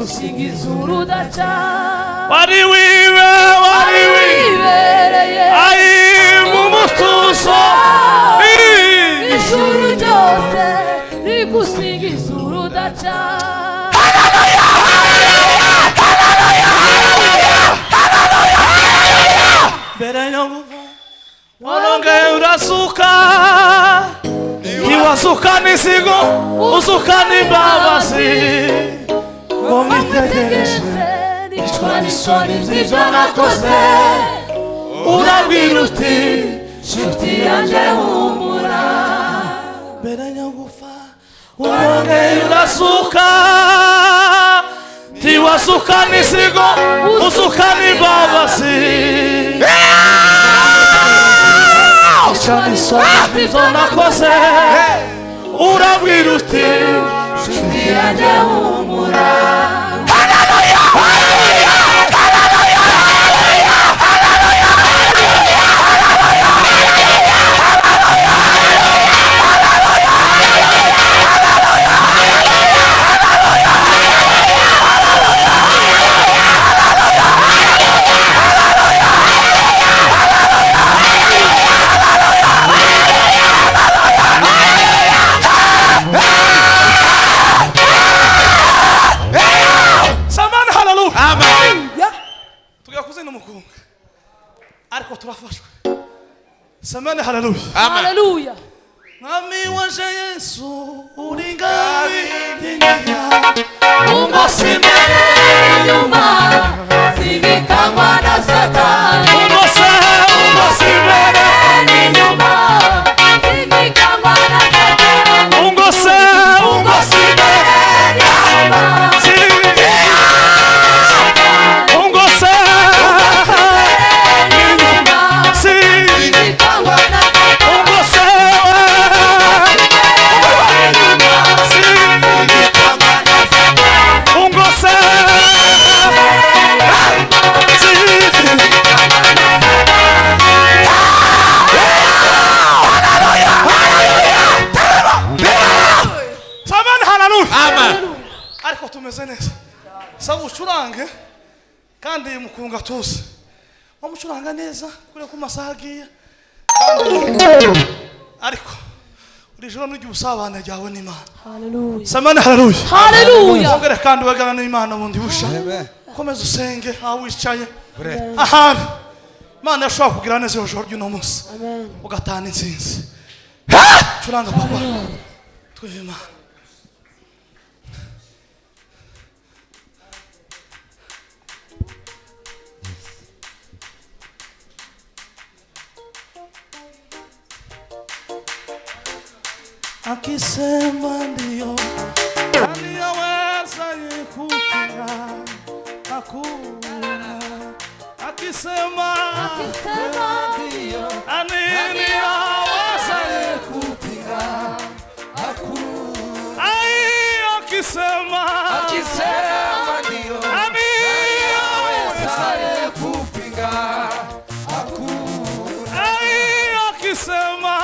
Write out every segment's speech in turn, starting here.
gusingiza urudaca wari wibereye ayi mu mutuzo ijuru ryose rigusingiza urudaca mbere yo kuva warongeye urasuka ntiwasuka n'isigo usuka n'imbabazi ngo mwitegereje nicwa n'isoni z'ibyo nakoze urabwira uti nshuti yanjye humura mbere yo gupfa warongeye urasuka ntiwasuka n'isigo usuka n'imbabazi nicwa n'isoni z'ibyo nakoze urabwira uti nshuti yanjye humura ariko turafashwe samani haleluya haleluya mwami waje Yesu uringabi dinga Mungu simere nyuma sibikangwa na Satani Mungu simere nyuma sibikangwa na Satani Mungu simere nyuma ariko tumeze neza sawa ucurange kandi mukunga tuzi wamucuranga neza kure ku masaha agiye ariko uri joro n'ugiye usabana ryawe n'Imana haleluya samani haleluya haleluya ongera kandi wagana n'Imana bundi busha komeza usenge aho wicaye ahantu Imana yashobora kugira neza iyo joro ry'uno munsi ugatana intsinzi curanga papa twive Imana akisema ndio aniyaweza yekupinga hakuna akisema ndio aniyaweza yekupinga hakuna ai akisema ndio aniyaweza yekupinga hakuna ai akisema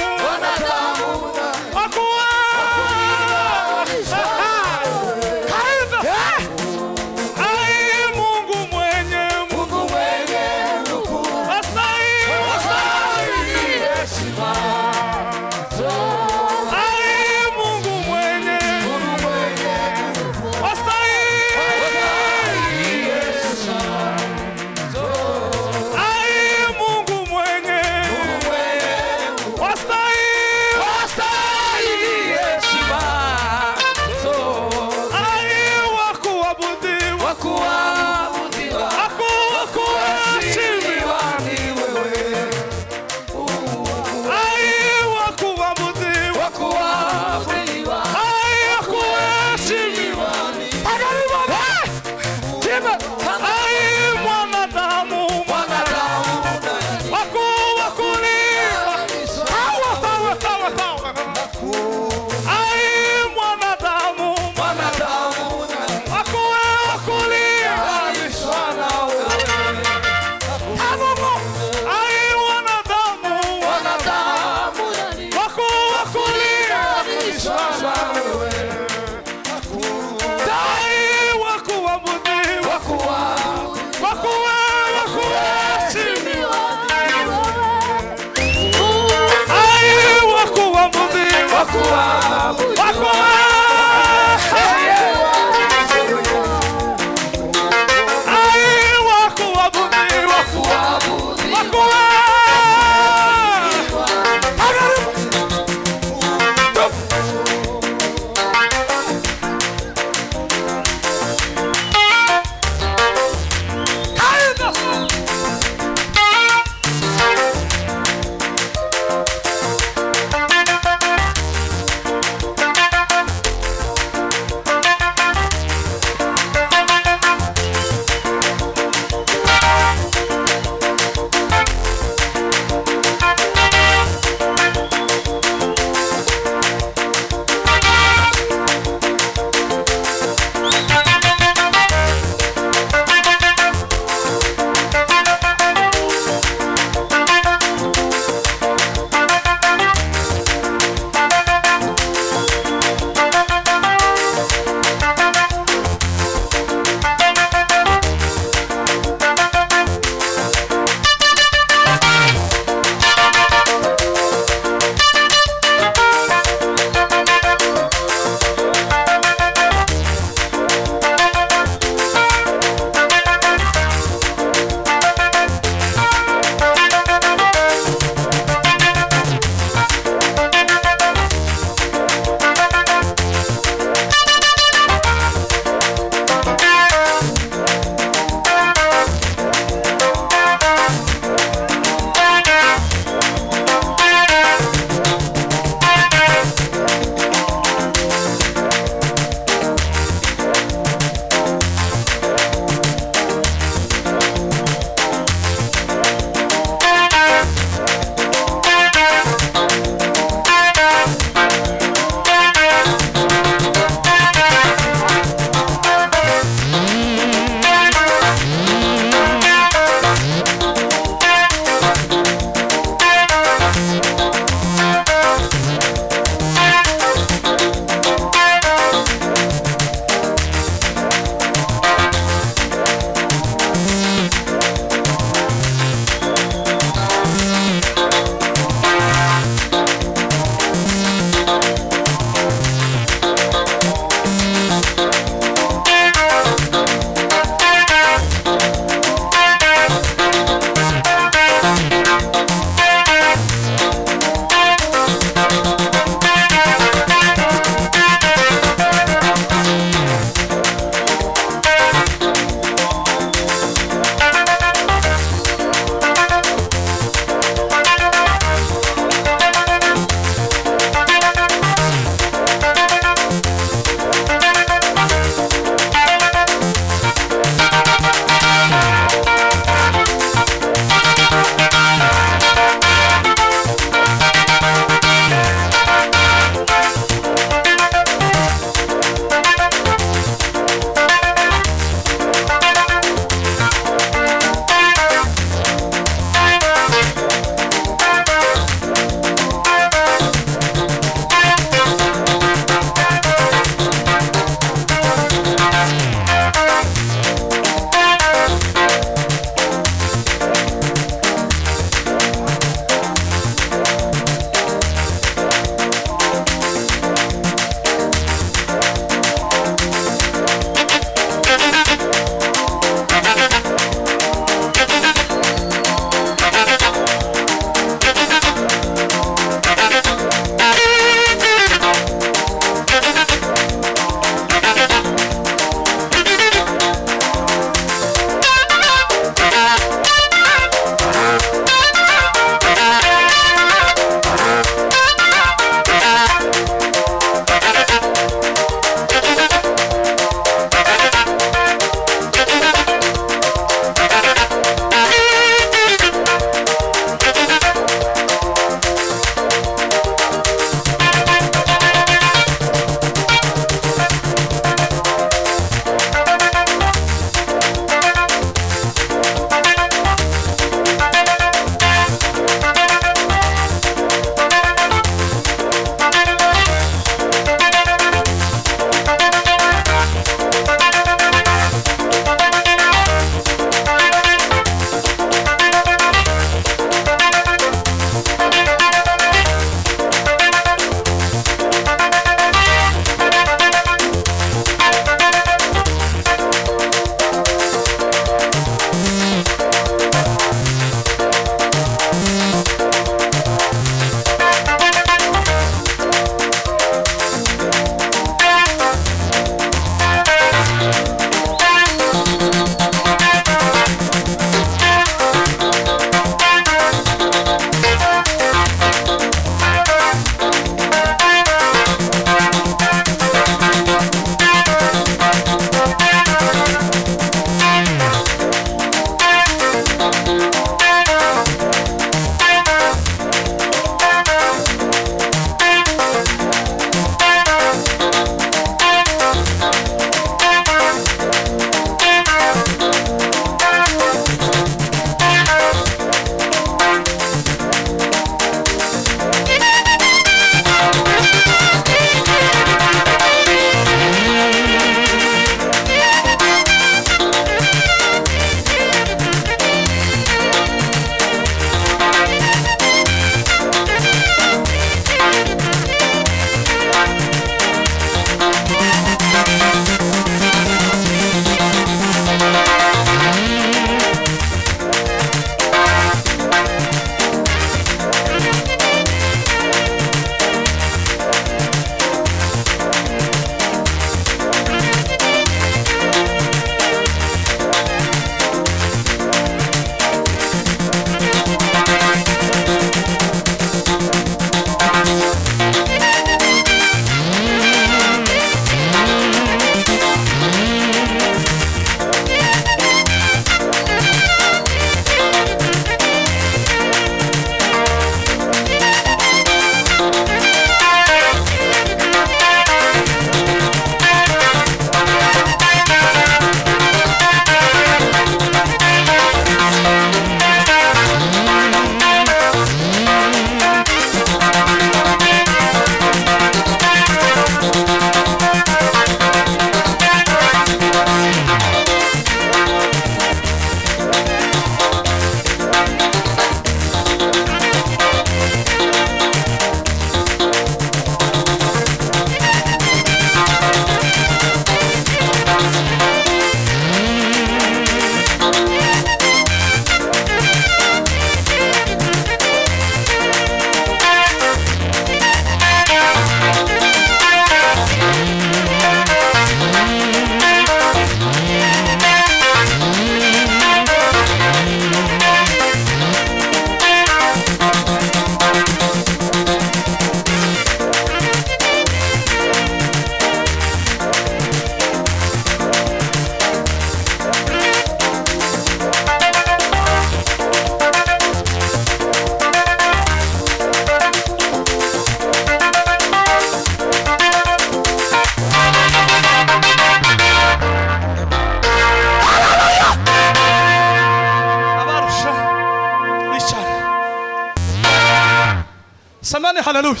none haleluya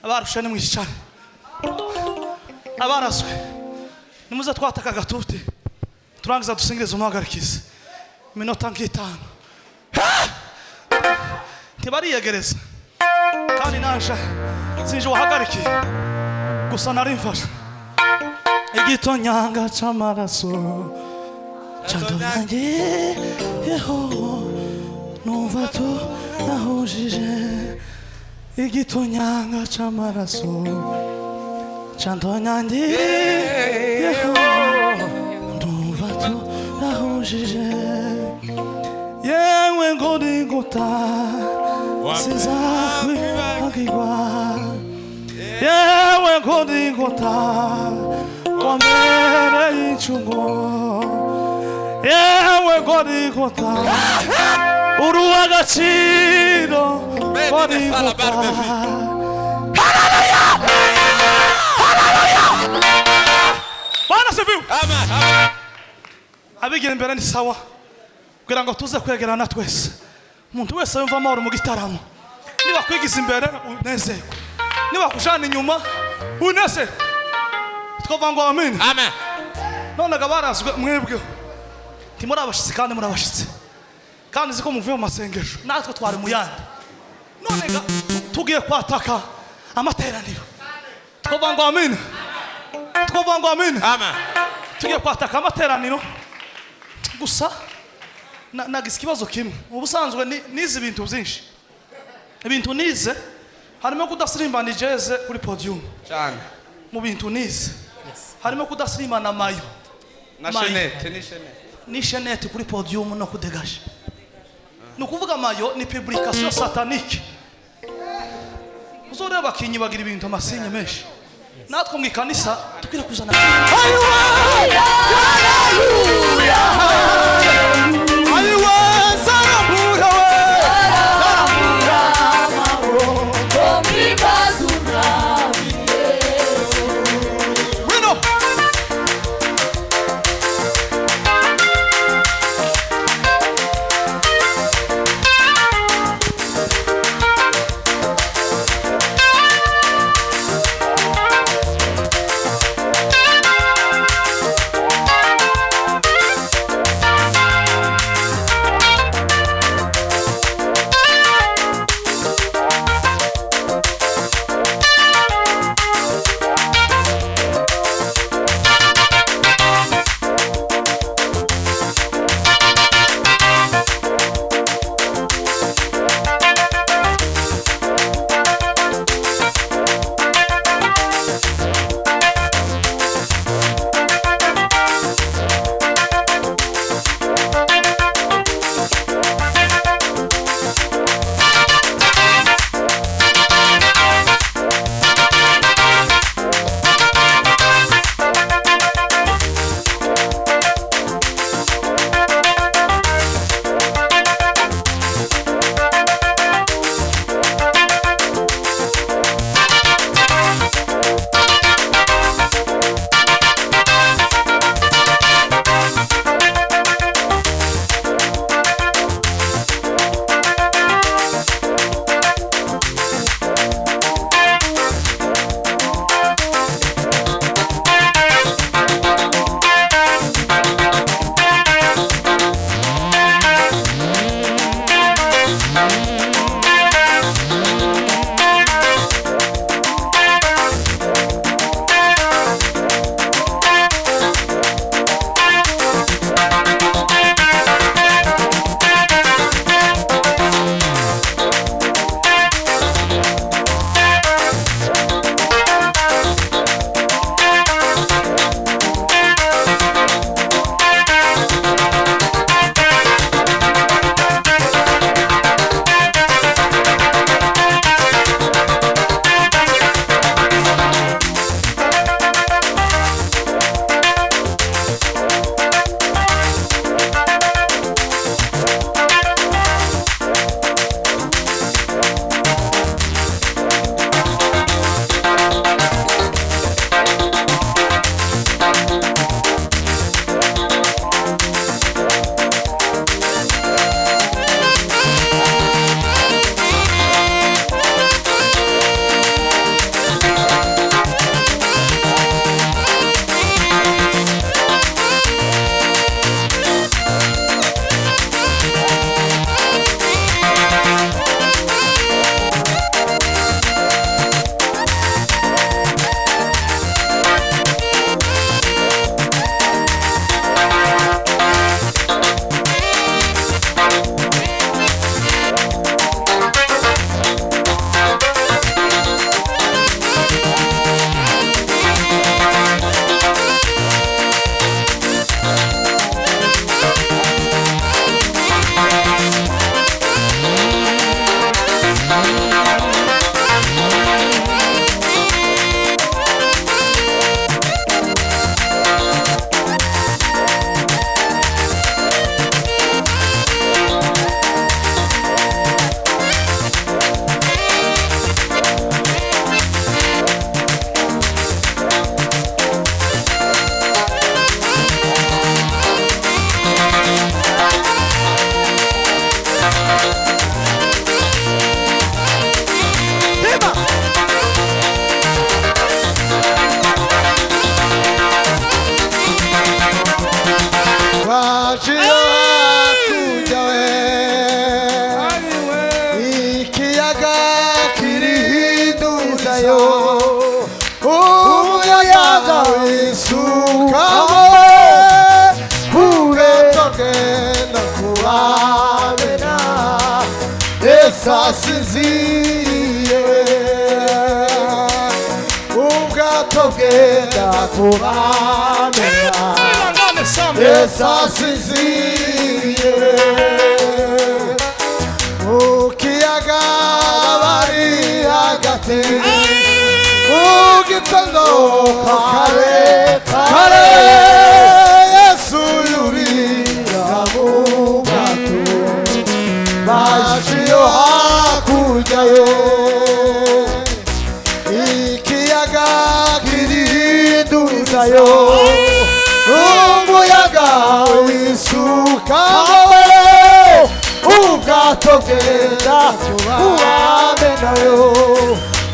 abarusha ni mwishane abarazwe nimuze twataka agatuti turangiza dusingiriza umuhagarikiza iminota nk'itanu ntibariyegereza kandi naje sinje wahagarikiye gusa nari mfasha igitonyanga c'amaraso cyandonyange yeho numva to nahujije igitonyanga c'amaraso cyandonyange yeho numva to nahujije yewe ngodigota sizakwibagirwa yewe ngodigota wambereye incungu yewe ngodigota uruwa agaciro ngodigota haleluya haleluya bana sifiwe amen abigira imbere ni sawa kugira ngo tuze kwegerana twese umuntu wese yumva amahoro mu gitaramo niba kwigiza imbere unezerwe niba kujana inyuma unezerwe twava ngo amen amen none gabarazwe mwebwe ntimuri abashitsi kandi muri abashitsi kandi ziko muvuye mu masengesho natwe twari mu yandi none tugiye kwataka amateraniro twava ngo amen twava ngo amen amen tugiye kwataka amateraniro gusa nagize ikibazo kimwe ubusanzwe nize ibintu byinshi ibintu nize harimo kudasirimba ni jeze kuri podium cyane mu bintu nize harimo kudasirimba na mayo na chenette ni chenette kuri podium no kudegaje no kuvuga mayo ni publication satanique uzoreba bakinyi bagira ibintu amasinye menshi natwe mu ikanisa tukire kuzana haleluya Yesu asinziriye ubwato bwenda kubamena Yesu asinziriye mu kiyaga bari hagati mu gitondo kare kare Yesu yurira mu bwato baciyo hakurya ye ikiyaga kiriduzayo umuyaga wisukamo ubwato bwenda kubamenayo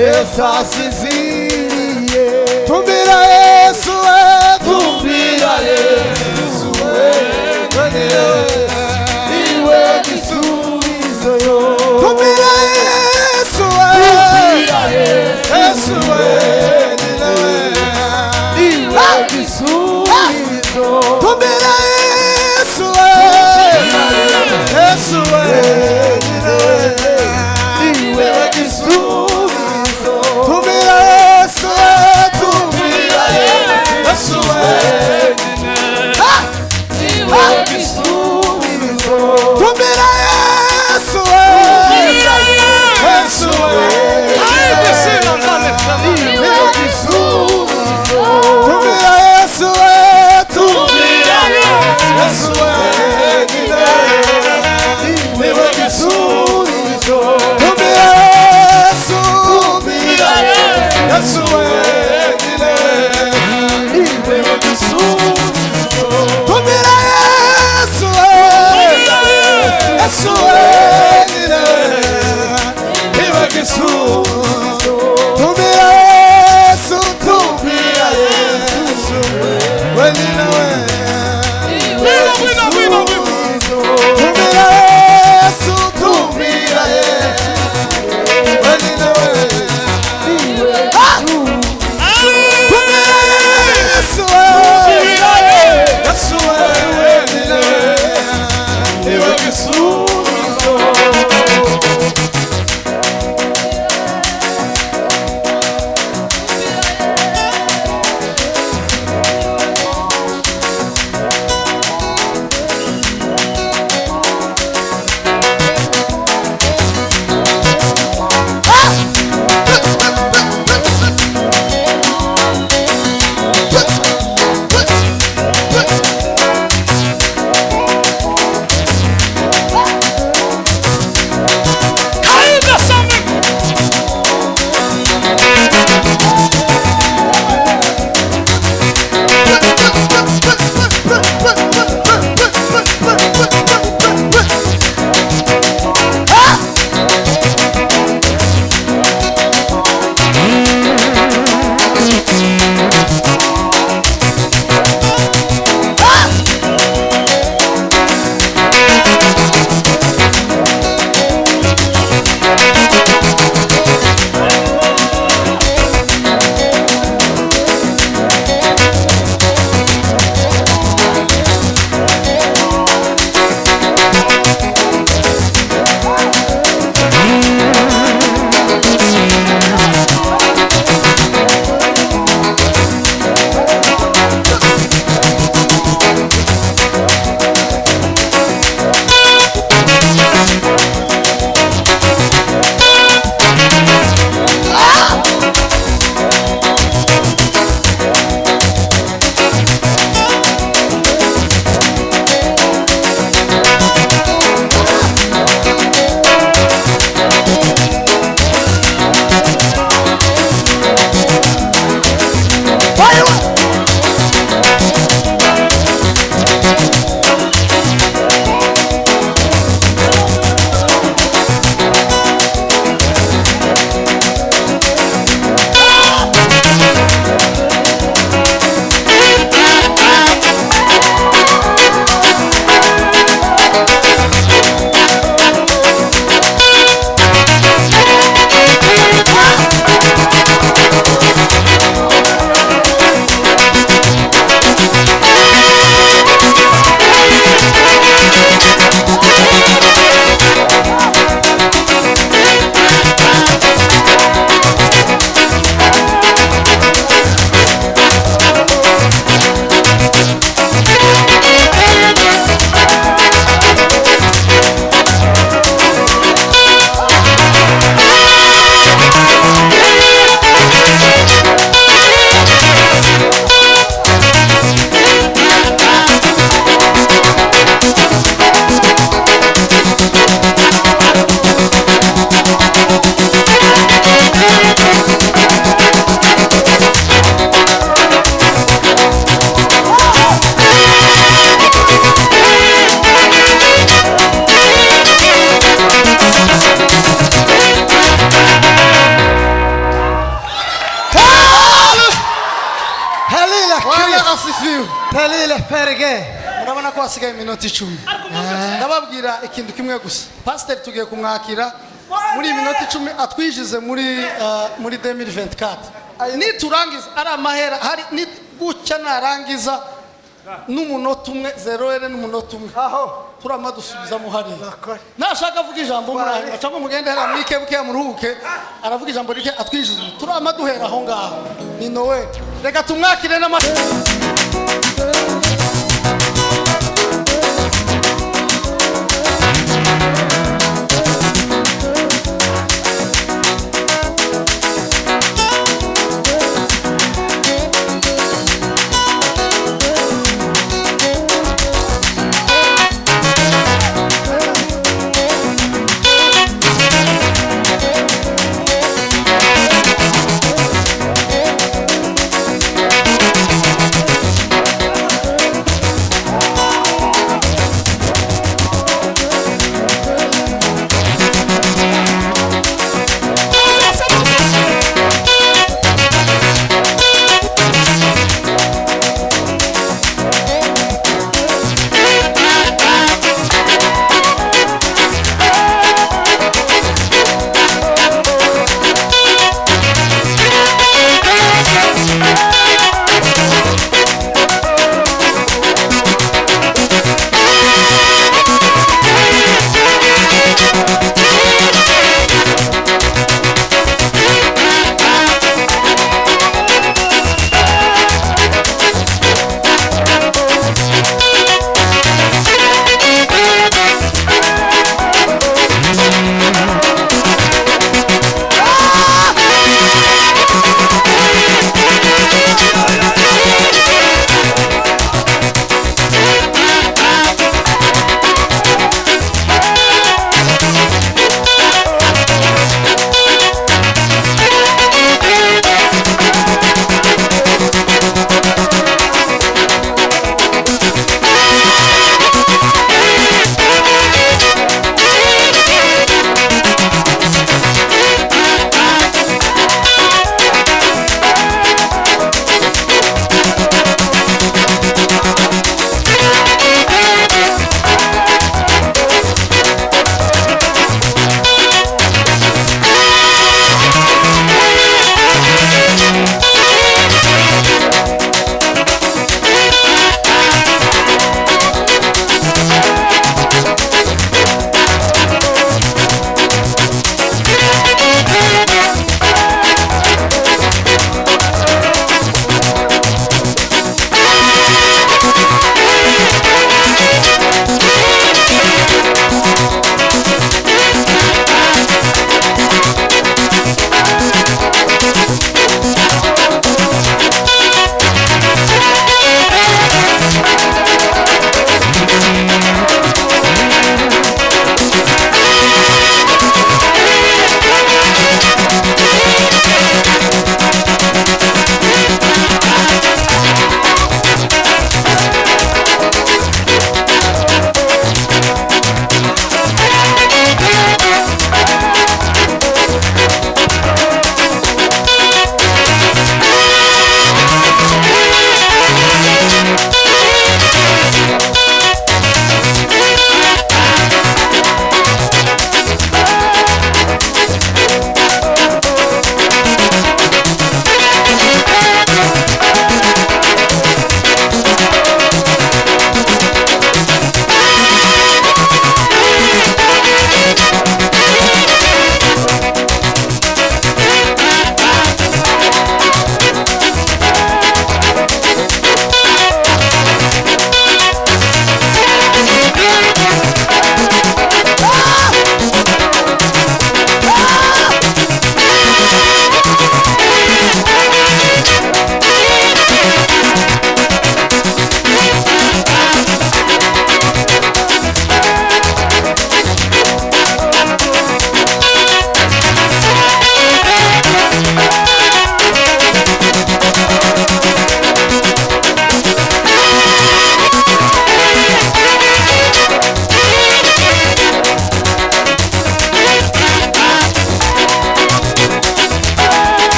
Yesu asinziriye tumbira Yesu we tumbira Yesu we iwe gisubizo yo tumbira Yesu we Yesu we iwe gisubizo tumbira Yesu we Yesu we iwe gisubizo tumbira Halila Bwana Kristo. asifiwe. Halila perge. Murabona ko hasigaye iminota 10. Ndababwira ikintu kimwe gusa. Pastor tugiye kumwakira muri iyi minota 10 atwijize muri 2024. Niturangiza ari amahera hari ni gucya narangiza n'umunota umwe 0 n'umunota umwe. Aho. Turama dusubizamo hariya. Nashaka avuga ijambo muri cyangwa mugende hera mwike buke muruhuke aravuga ijambo rike atwijize. Turama duhera aho ngaho. Ni Noel. Reka tumwakire n'amashyi.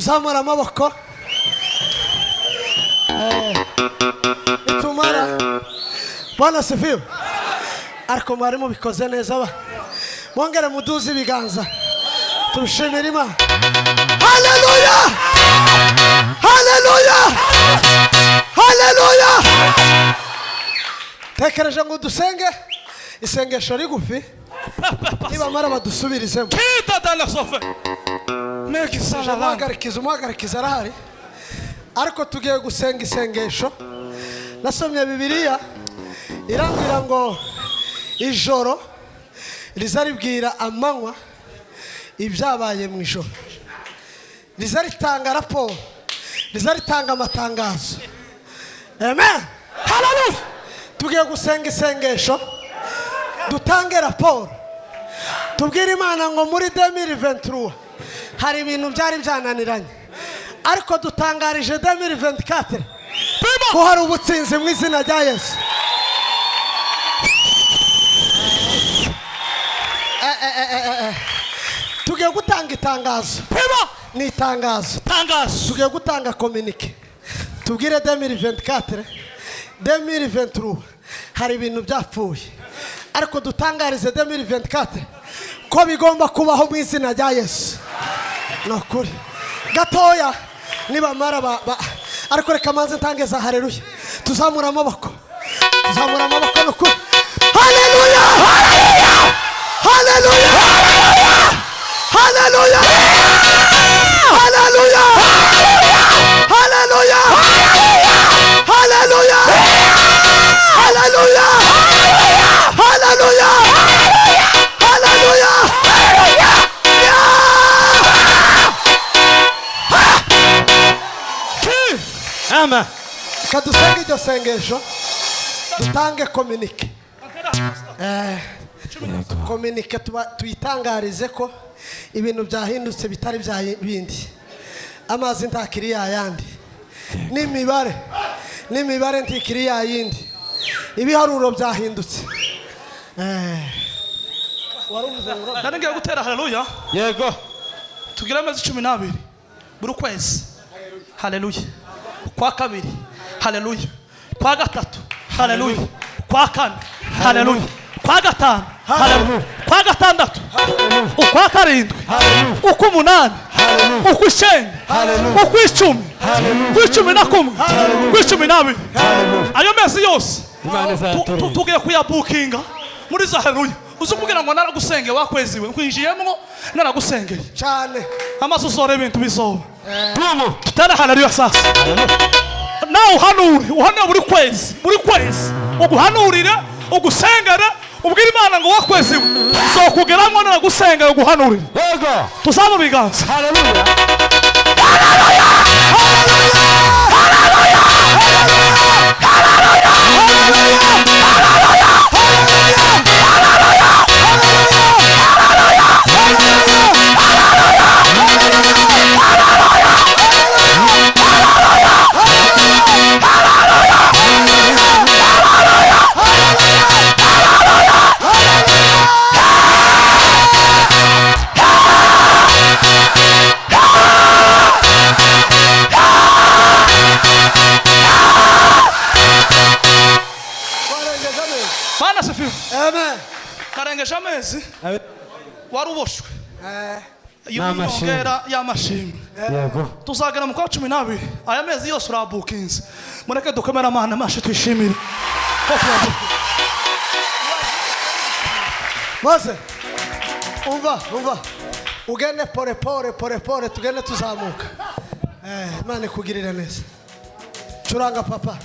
tuzamura amaboko nitumara Bwana sifiwe ariko mwari mubikoze neza ba mwongere muduze ibiganza turushimira Imana haleluya haleluya haleluya tekereje ngo dusenge isengesho rigufi nibamara badusubirizemo Kita dalla sofa. Meki sala. umwagarikiza arahari ariko tugiye gusenga isengesho nasomye Bibiliya irambwira ngo ijoro rizaribwira amanywa ibyabaye mu ijoro rizaritanga raporo rizaritanga amatangazo amen haleluya tugiye gusenga isengesho dutange raporo tubwire Imana ngo muri 2023 hari ibintu byari byananiranye ariko dutangarije 2024 ko hari ubutsinzi mu izina rya Yesu tugiye gutanga itangazo ni itangazo tugiye gutanga communique tubwire 2024 2023 hari ibintu byapfuye ariko dutangarize 2024 ko bigomba kubaho mu izina rya Yesu nokuri gatoya nibamara ariko reka manze ntangeza haleluya tuzamura amaboko nokuri haleluya haleluya haleluya haleluya haleluya haleluya haleluya haleluya haleluya Amen. kadusenge iryo sengesho dutange communique communique tuyitangarize ko ibintu byahindutse bitari bya bindi amazi ntakiri yayandi n'imibare ntikiri yayindi ibiharuro byahindutse Ndangiye gutera haleluya. Yego. Tugira amezi 12 buri kwezi. Haleluya. Kwa kabiri. Haleluya. Kwa gatatu. Haleluya. Kwa kane. Haleluya. Kwa gatanu. Haleluya. Kwa gatandatu. Kwa karindwi. Uko umunani. Uko icyenda. Uko icumi. Uko icumi na kumwe. Uko icumi n'abiri. Ayo mezi yose tugiye kuyabukinga muri za haleluya. Uzukubwira ngo naragusenge wakweziwe kwinjiyemo naragusengeye cyane amaso sore ibintu bisoba tutara haleluya sasa nawe uhanure buri kwezi uguhanurire ugusengere ubwira Imana ngo wakweziwe uzokugeramo naragusengeye uguhanurire Yego. tuzamu biganza Haleluya. Bana sifiwe. amen Karengeje amezi waruboshwe N'amashimwe. yongera y'amashimwe Yego. tuzagera mu kwa 12 aya mezi yose urabukinze mureke dukomera Imana amashi twishimire Mose umva ugende pole tugende tuzamuka Imana ikugirire neza curanga papa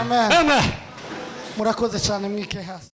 amen amen murakoze cyane mwike hasi